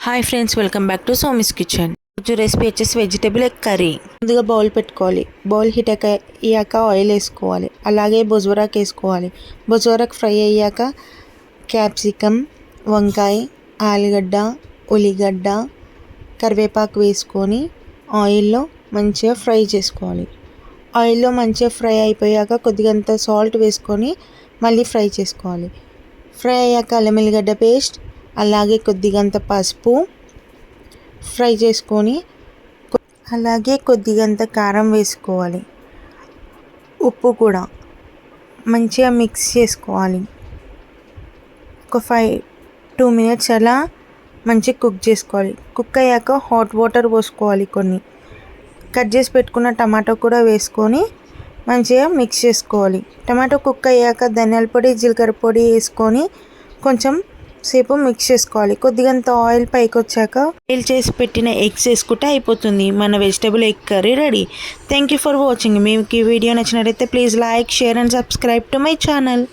Hi friends, welcome back to Somi's kitchen. రోజు recipe వచ్చేసి vegetable egg curry. ముందుగా bowl పెట్టుకోవాలి. బౌల్ హీట్ అయ్యాక ఆయిల్ వేసుకోవాలి. అలాగే బొజ్వరాకు వేసుకోవాలి. బొజ్వరాకు ఫ్రై అయ్యాక క్యాప్సికమ్, వంకాయ, ఆలుగడ్డ, ఉల్లిగడ్డ, కరివేపాకు వేసుకొని ఆయిల్లో మంచిగా ఫ్రై చేసుకోవాలి. ఆయిల్లో మంచిగా ఫ్రై అయిపోయాక కొద్దిగంత సాల్ట్ వేసుకొని మళ్ళీ ఫ్రై చేసుకోవాలి. ఫ్రై అయ్యాక అల్లం ఎల్లిగడ్డ పేస్ట్, అలాగే కొద్దిగంత పసుపు ఫ్రై చేసుకొని, అలాగే కొద్దిగంత కారం వేసుకోవాలి. ఉప్పు కూడా మంచిగా మిక్స్ చేసుకోవాలి. ఒక 2 minutes అలా మంచిగా కుక్ చేసుకోవాలి. కుక్ అయ్యాక హాట్ వాటర్ పోసుకోవాలి. కొన్ని కట్ చేసి పెట్టుకున్న టమాటో కూడా వేసుకొని మంచిగా మిక్స్ చేసుకోవాలి. టమాటో కుక్ అయ్యాక ధనియాల పొడి, జీలకర్ర పొడి వేసుకొని కొంచెం సేపు మిక్స్ చేసుకోవాలి. కొద్దిగంత ఆయిల్ పైకి వచ్చాక బాయిల్ చేసి పెట్టిన ఎగ్స్ వేసుకుంటే అయిపోతుంది. మన vegetable egg curry ready. Thank you for watching. మీకు ఈ వీడియో నచ్చినట్లయితే please like, share and subscribe to my channel.